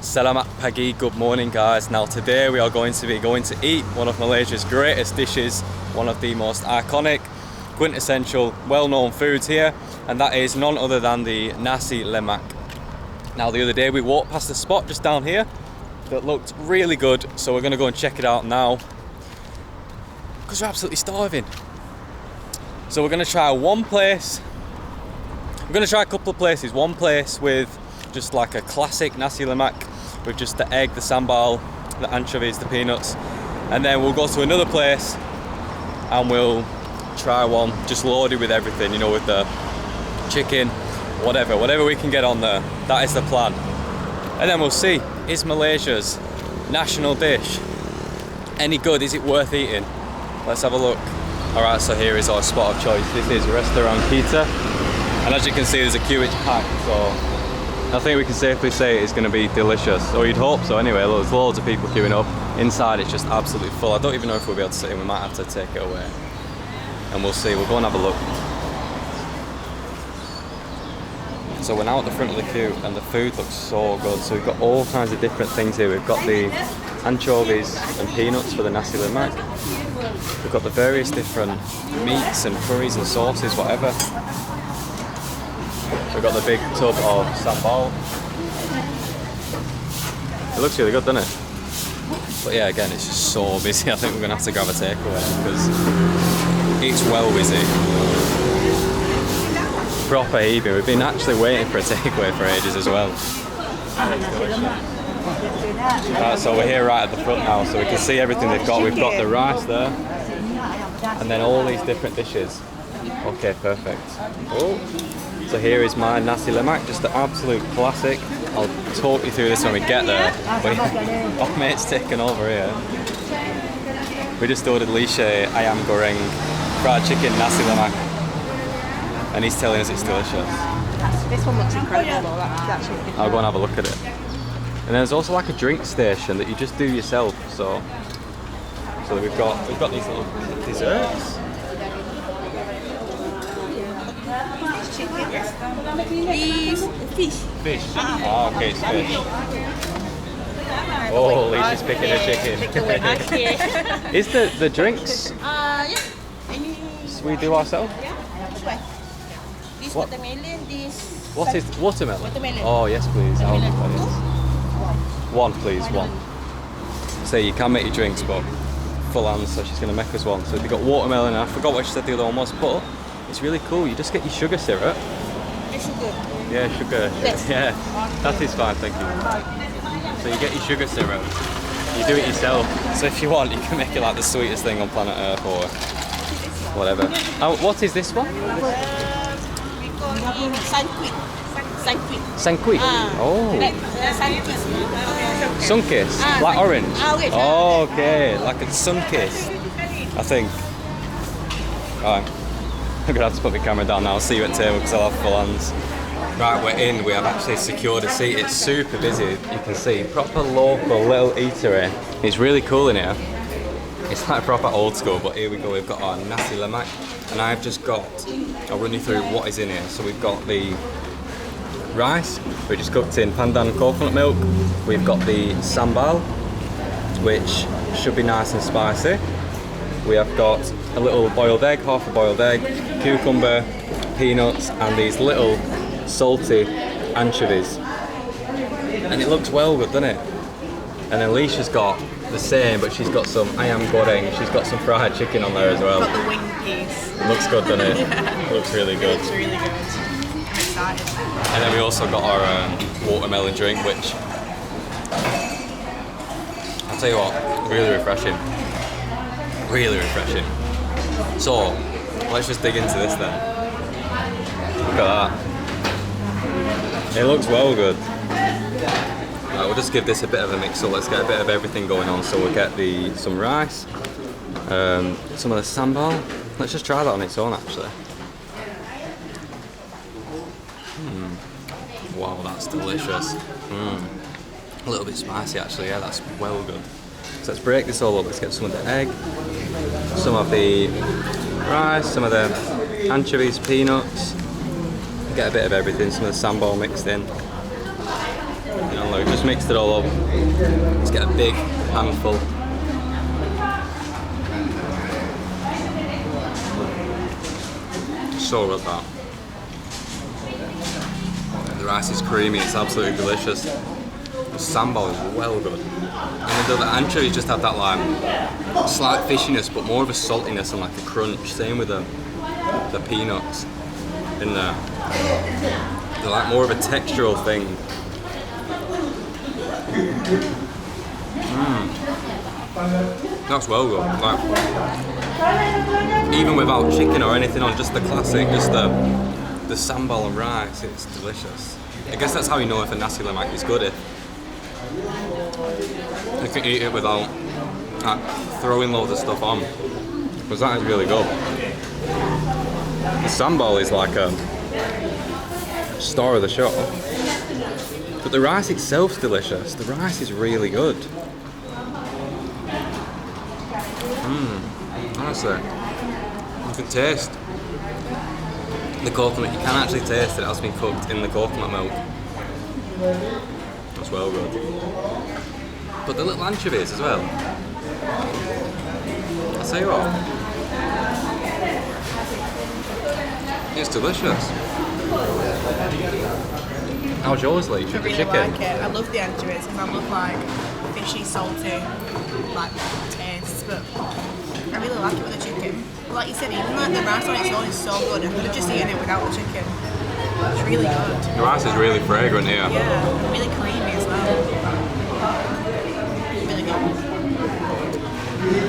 Selamat pagi, good morning guys. Now today we are going to eat one of Malaysia's greatest dishes, one of the most iconic, quintessential, well-known foods here, and that is none other than the Nasi Lemak. Now the other day we walked past a spot just down here that looked really good, so we're going to go and check it out now because we're absolutely starving. So we're going to try one place, we're going to try a couple of places. One place with just like a classic Nasi Lemak with just the egg, the sambal, the anchovies, the peanuts, and then we'll go to another place and we'll try one just loaded with everything, you know, with the chicken, whatever we can get on there. That is the plan. And then we'll see, is Malaysia's national dish any good? Is it worth eating? Let's have a look. Alright, so here is our spot of choice. This is Restaurant Kita, and as you can see there's a queue, it's packed, so I think we can safely say it's going to be delicious, or you'd hope so anyway. There's loads of people queuing up. Inside it's just absolutely full. I don't even know if we'll be able to sit in, we might have to take it away. And we'll see, we'll go and have a look. So we're now at the front of the queue and the food looks so good. So we've got all kinds of different things here. We've got the anchovies and peanuts for the Nasi Lemak. We've got the various different meats and curries and sauces, whatever. We've got the big tub of sambal. It looks really good, doesn't it? But yeah, again, it's just so busy. I think we're going to have to grab a takeaway because it's well busy. Proper heaving. We've been actually waiting for a takeaway for ages as well. Right, so we're here right at the front now, so we can see everything they've got. We've got the rice there, and then all these different dishes. Okay, perfect. Oh. So here is my Nasi Lemak, just the absolute classic. I'll talk you through this when we get there. Our mate's taken over here. We just ordered Alicia Ayam Goreng, fried chicken, Nasi Lemak, and he's telling us it's delicious. This one looks incredible though. That's really I'll go and have a look at it. And there's also like a drink station that you just do yourself. So we've got these little desserts. Fish. Oh, okay, it's fish. Oh, Alicia's picking a chicken. Is the drinks? yeah. We do ourselves? This What? watermelon, this. What is watermelon? Watermelon. Oh yes, please. One, please, one. So you can make your drinks, but full hands, so she's going to make us one. So we've got watermelon, and I forgot what she said the other one was, but it's really cool. You just get your sugar syrup. Sugar. Yeah, sugar. Yes. Yeah, that is fine, thank you. So you get your sugar syrup. You do it yourself. So if you want, you can make it like the sweetest thing on planet Earth or whatever. Oh, what is this one? We call it squid. Squid. Oh. Sun-kissed, like orange. Oh, okay, like a sun-kissed, I think. Alright, I'm gonna have to put the camera down now. I'll see you at table because I'll have full hands. Right, we're in. We have actually secured a seat. It's super busy. You can see proper local little eatery. It's really cool in here. It's like proper old school. But here we go. We've got our Nasi Lemak, and I've just got. I'll run you through what is in here. So we've got the rice, which is cooked in pandan coconut milk. We've got the sambal, which should be nice and spicy. We have got a little boiled egg, half a boiled egg, cucumber, peanuts, and these little salty anchovies. And it looks well good, doesn't it? And then Alicia's got the same, but she's got some ayam goreng. She's got some fried chicken on there as well. Got the wing piece. It looks good, doesn't it? Yeah. It looks really good. It's really good. I'm excited. And then we also got our watermelon drink, which I'll tell you what, really refreshing. Really refreshing. So, let's just dig into this then. Look at that. It looks well good. Right, we'll just give this a bit of a mix, so let's get a bit of everything going on. So we'll get some rice, some of the sambal. Let's just try that on its own actually. Wow, that's delicious. A little bit spicy actually, yeah, that's well good. So let's break this all up. Let's get some of the egg, some of the rice, some of the anchovies, peanuts. Get a bit of everything, some of the sambal mixed in. You know, like just mixed it all up. Let's get a big handful. So good that. The rice is creamy, it's absolutely delicious. The sambal is well good. And the anchovies just have that like slight fishiness, but more of a saltiness and like a crunch. Same with the peanuts in there. They're like more of a textural thing. That's well good. Like, even without chicken or anything on, just the classic, just the sambal and rice, it's delicious. I guess that's how you know if a Nasi Lemak is good, if you can eat it without like, throwing loads of stuff on, because that is really good. The sambal is like a star of the show, but the rice itself's delicious. The rice is really good. Honestly, you can taste the coconut. You can actually taste it has been cooked in the coconut milk. That's well good. But the little anchovies as well. I'll tell you what, it's delicious. How's yours, Lee? I really chicken? like it. I love the anchovies because I love like fishy, salty, like tastes, but I really like it with the chicken. Like you said, even like the rice on its own is so good. I could have just eaten it without the chicken. It's really good. The rice is really fragrant here. Yeah, really creamy as well. Really good.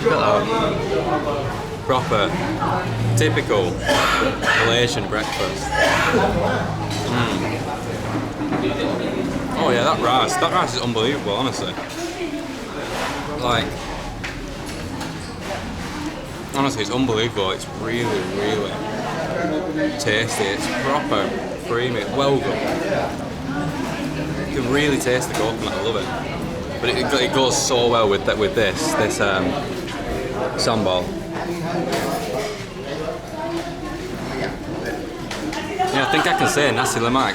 Look at that. Proper, typical Malaysian breakfast. Oh yeah, that rice is unbelievable, honestly. Like, honestly, it's unbelievable. It's really, really tasty. It's proper, creamy, well good. You can really taste the coconut. I love it. But it goes so well with this sambal. Yeah, I think I can say Nasi Lemak.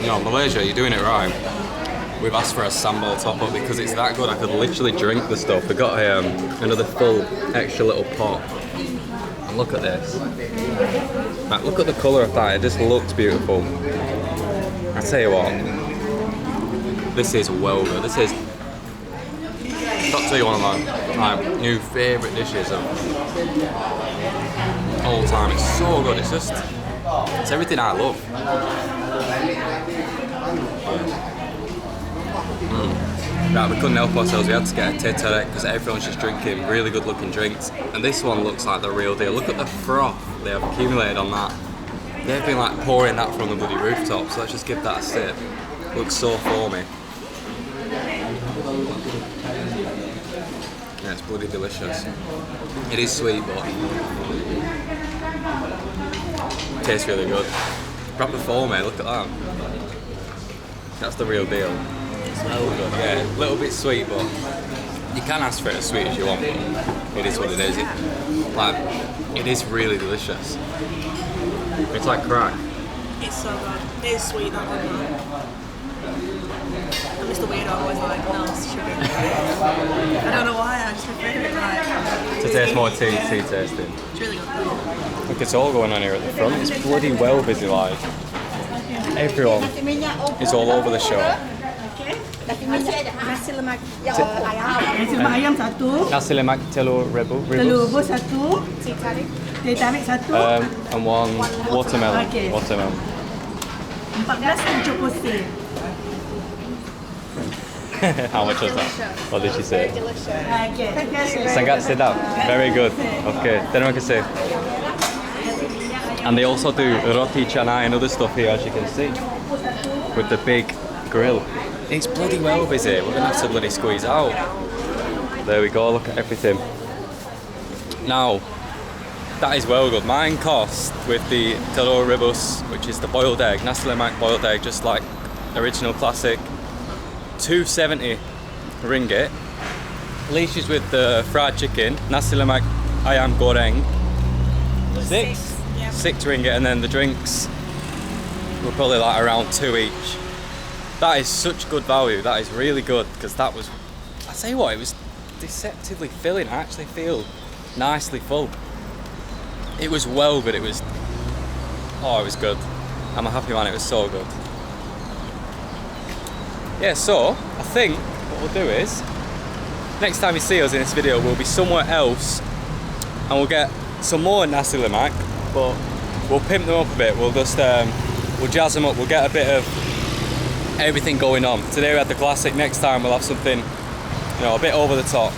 You know, Malaysia, you're doing it right. We've asked for a sambal top up because it's that good. I could literally drink the stuff. We got another full extra little pot. And look at this. Like, look at the colour of that. It just looks beautiful. I tell you what, this is well good. This is, got to tell you, one of my new favourite dishes of all time. It's so good. It's just, it's everything I love. Right, we couldn't help ourselves, we had to get a teh tarik because everyone's just drinking really good looking drinks, and this one looks like the real deal. Look at the froth they have accumulated on that. They've been like pouring that from the bloody rooftop, so let's just give that a sip. Looks so foamy. Yeah, it's bloody delicious. It is sweet, but it tastes really good. Proper foamy, look at that. That's the real deal. It's well good. Yeah, a little bit sweet, but you can ask for it as sweet as you want, but it is what it is. It is really delicious. It's like crack. It's so good. It is sweet, that one. I'm just a weirdo, always like, no, it's sugar. I don't know why, I just prefer it like... To taste more tea tasting. It's really good though. Look, it's all going on here at the front. It's bloody well busy, like. Everyone is all over the shop. Nasi lemak ayam satu, Nasi Lemak telur rebus. telur rebus satu, teh tarik satu, And one watermelon. Okay. Watermelon. 14.70 sen. How much was that? What did she say? Okay. Sangat sedap. Very good. Okay, terima kasih. And they also do roti canai and other stuff here, as you can see, with the big grill. It's bloody well busy. We're gonna have to bloody squeeze out. There we go. Look at everything. Now, that is well good. Mine cost with the telur rebus, which is the boiled egg, Nasi Lemak boiled egg, just like original classic, 270 ringgit. Alicia's with the fried chicken, Nasi Lemak Ayam Goreng, six ringgit, and then the drinks were probably like around 2 each. That is such good value. That is really good, because that was, I tell you what, it was deceptively filling. I actually feel nicely full. It was well good. It was, oh, it was good. I'm a happy man. It was so good. Yeah, so I think what we'll do is, next time you see us in this video, we'll be somewhere else and we'll get some more Nasi Lemak, but we'll pimp them up a bit. We'll just we'll jazz them up. We'll get a bit of everything going on. Today we had the classic. Next time we'll have something, you know, a bit over the top.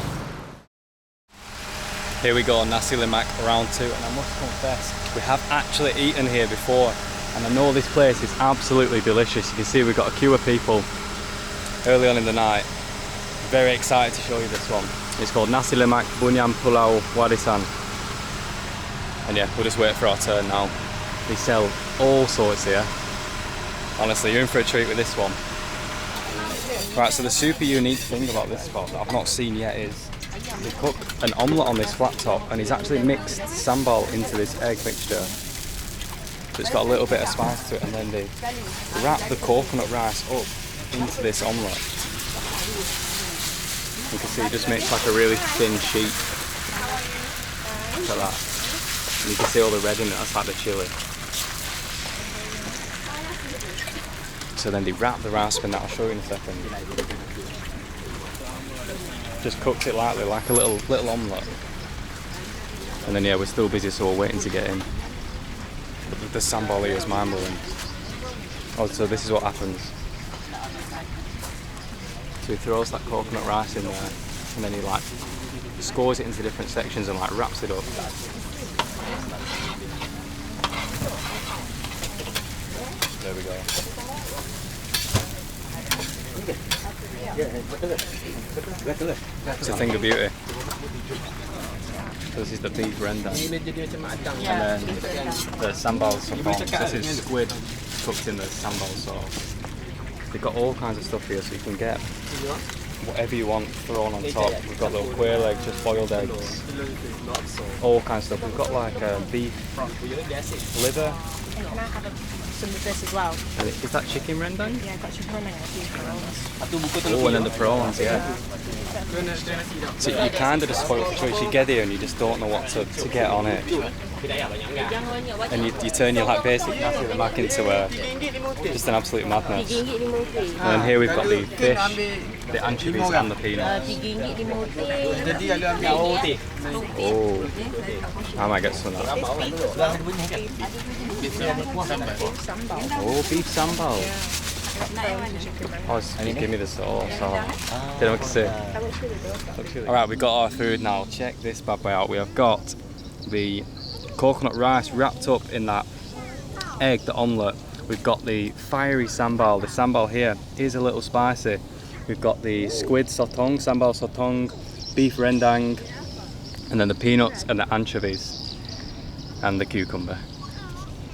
Here we go, Nasi Lemak round 2, and I must confess, we have actually eaten here before, and I know this place is absolutely delicious. You can see we've got a queue of people early on in the night. Very excited to show you this one. It's called Nasi Lemak Bunyam Pulau Warisan. And yeah, we'll just wait for our turn now. They sell all sorts here. Honestly, you're in for a treat with this one. Right, so the super unique thing about this spot that I've not seen yet is they cook an omelette on this flat top, and he's actually mixed sambal into this egg mixture. So it's got a little bit of spice to it, and then they wrap the coconut rice up into this omelette. You can see it just makes like a really thin sheet. Look at that. And you can see all the red in it, that's like the chilli. So then they wrap the rice in that, I'll show you in a second. Just cooks it lightly, like a little omelette. And then yeah, we're still busy, so we're waiting to get in. The sambal here is mind-blowing. Oh, so this is what happens. So he throws that coconut rice in there, and then he like scores it into different sections and like wraps it up. There we go. It's a thing of beauty. So this is the beef rendang, and then the sambal sotong. This is squid cooked in the sambal sauce. They've got all kinds of stuff here, so you can get whatever you want thrown on top. We've got little quail eggs, just boiled eggs, all kinds of stuff. We've got like beef liver. And can I have some of this as well? And is that chicken rendang? Yeah, I've got chicken rendang and a few prawns. Oh, and then the prawns, yeah. So you kind of just spoil the choice. You get here and you just don't know what to get on it. And you turn your like basic Nasi Lemak into just an absolute madness. And then here we've got the fish, the anchovies and the peanuts. Oh, I might get some of that. Oh, beef sambal. Oh, and you give me the sauce. Oh. Didn't want to see. Alright, we got our food now. Check this bad boy out. We have got the coconut rice wrapped up in that egg, the omelette. We've got the fiery sambal. The sambal here is a little spicy. We've got the squid sotong, sambal sotong, beef rendang, and then the peanuts and the anchovies and the cucumber.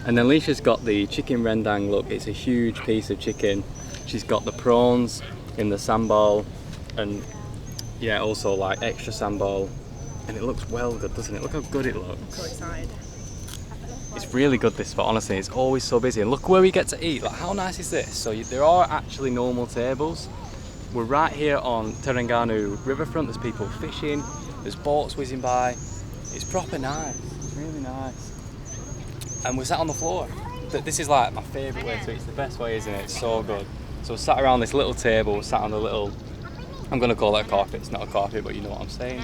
And then Alicia's got the chicken rendang. Look, it's a huge piece of chicken. She's got the prawns in the sambal, and yeah, also like extra sambal. And it looks well good, doesn't it? Look how good it looks. So excited. It's really good, this spot, honestly. It's always so busy. And look where we get to eat. Like, how nice is this? So there are actually normal tables. We're right here on Terengganu riverfront. There's people fishing. There's boats whizzing by. It's proper nice. It's really nice. And we're sat on the floor. This is like my favourite way to eat. It's the best way, isn't it? It's so good. So we're sat around this little table, sat on the little, I'm going to call it a carpet. It's not a carpet, but you know what I'm saying.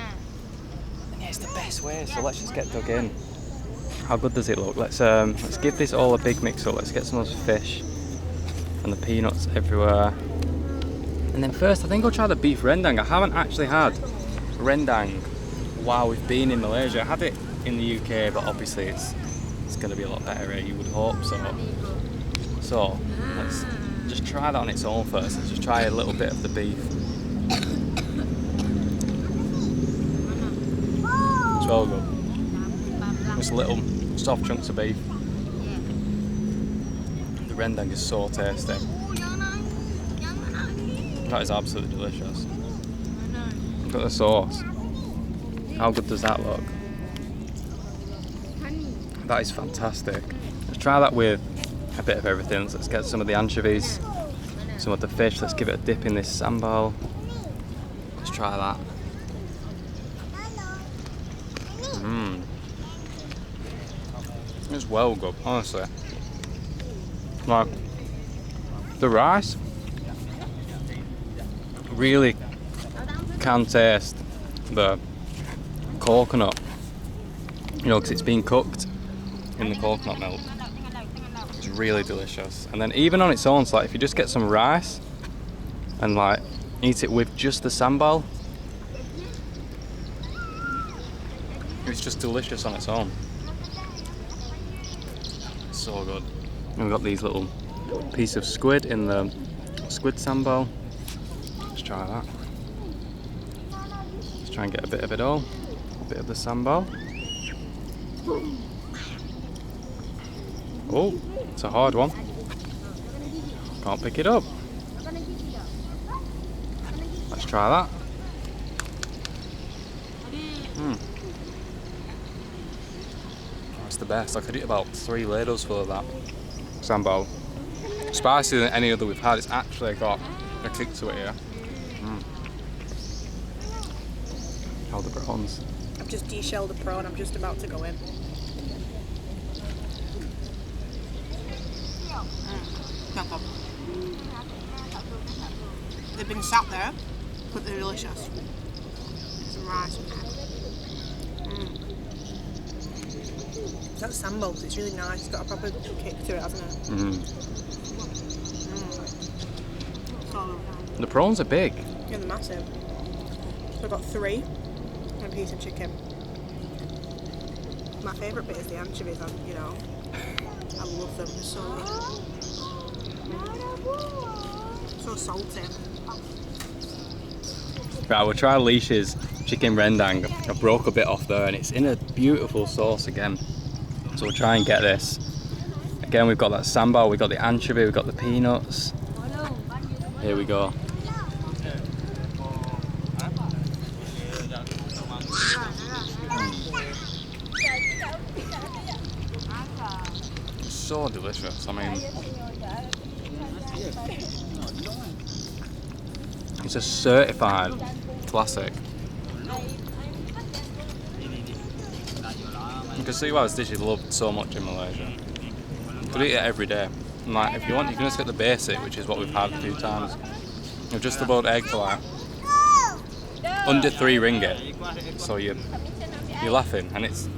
And yeah, it's the best way. So let's just get dug in. How good does it look? Let's give this all a big mix up. Let's get some of those fish and the peanuts everywhere. And then first, I think I'll try the beef rendang. I haven't actually had rendang while we've been in Malaysia. I had it in the UK, but obviously it's going to be a lot better here, you would hope so. So let's just try that on its own first. Let's just try a little bit of the beef. It's well good. Just little soft chunks of beef. The rendang is so tasty. That is absolutely delicious. Look at the sauce. How good does that look? That is fantastic. Let's try that with a bit of everything. Let's get some of the anchovies, some of the fish. Let's give it a dip in this sambal. Let's try that. It's well good, honestly. Like, the rice really can taste the coconut, you know, because it's been cooked in the coconut milk. It's really delicious. And then even on its own, so like if you just get some rice and like eat it with just the sambal, it's just delicious on its own. So good. And we've got these little piece of squid in the squid sambal. Let's try that. Let's try and get a bit of it all. A bit of the sambal. Oh, it's a hard one. Can't pick it up. Let's try that. That's the best. I could eat about 3 ladles full of that sambal. Spicier than any other we've had. It's actually got a kick to it here. How the prawns. I've just de-shelled the prawn, I'm just about to go in. They've been sat there, but they're delicious. Some rice. That sambal, because it's really nice. It's got a proper kick to it, hasn't it? So, the prawns are big. yeah, they're massive. So I've got 3 and a piece of chicken. My favourite bit is the anchovies, you know. I love them, they're so salty. Right, we'll try Alicia's chicken rendang. I broke a bit off there and it's in a beautiful sauce again. So we'll try and get this. Again, we've got that sambal, we've got the anchovy, we've got the peanuts. Here we go. It's so delicious. I mean, it's a certified classic. You can see why this dish is loved so much in Malaysia. You could eat it every day. And like, if you want, you can just get the basic, which is what we've had a few times. You've just a boiled egg for like under 3 ringgit. So you're laughing, and it's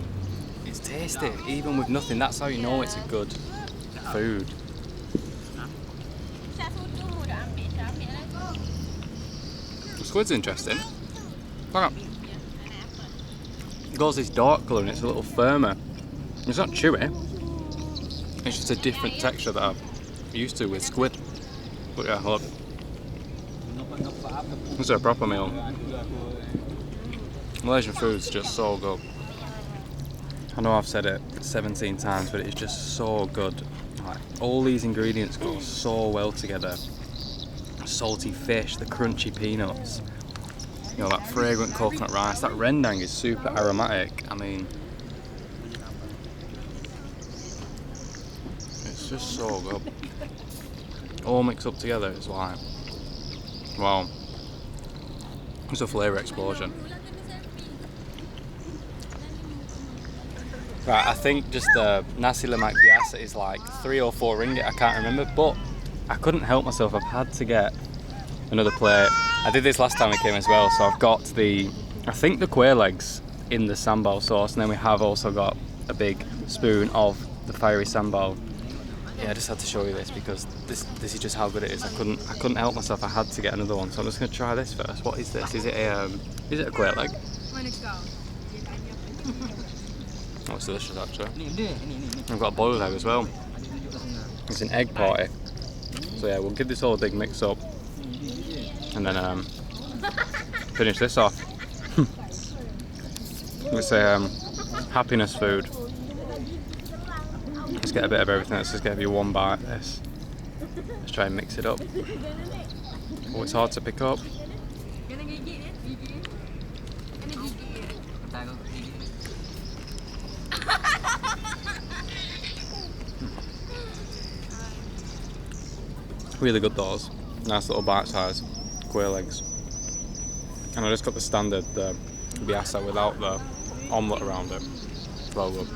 tasty, even with nothing. That's how you know it's a good food. The squid's interesting. Look at it goes this dark colour and it's a little firmer. It's not chewy. It's just a different texture that I'm used to with squid. But yeah, look. This is a proper meal. Malaysian food's just so good. I know I've said it 17 times, but it's just so good. Like, all these ingredients go so well together. Salty fish, the crunchy peanuts, you know, that fragrant coconut rice. That rendang is super aromatic. I mean, it's just so good. All mixed up together, it's like, wow. It's a flavour explosion. Right, I think just the Nasi Lemak Biasa is like 3 or 4 ringgit, I can't remember, but I couldn't help myself. I've had to get another plate. I did this last time I came as well, so I've got I think the quail legs in the sambal sauce, and then we have also got a big spoon of the fiery sambal. Yeah, I just had to show you this because this is just how good it is. I couldn't help myself. I had to get another one, so I'm just gonna try this first. What is this? Is it a quail leg? Oh, it's delicious actually. I've got a boiled egg as well. It's an egg party. So yeah, we'll give this all a big mix up and then finish this off. It's a happiness food. Let's get a bit of everything. Let's just give you one bite of this. Let's try and mix it up. Oh, it's hard to pick up. Really good those. Nice little bite-sized quail eggs. And I just got the standard biasa without the omelette around it. Well good.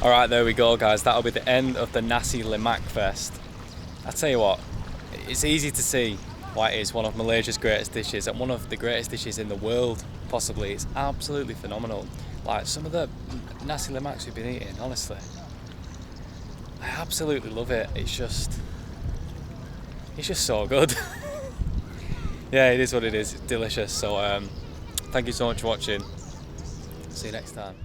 Alright, there we go guys, that'll be the end of the Nasi Lemak Fest. I tell you what, it's easy to see why it is one of Malaysia's greatest dishes and one of the greatest dishes in the world, possibly. It's absolutely phenomenal. Like some of the Nasi Lemaks we've been eating, honestly, I absolutely love it. It's just so good. Yeah, it is what it is, it's delicious. So thank you so much for watching. See you next time.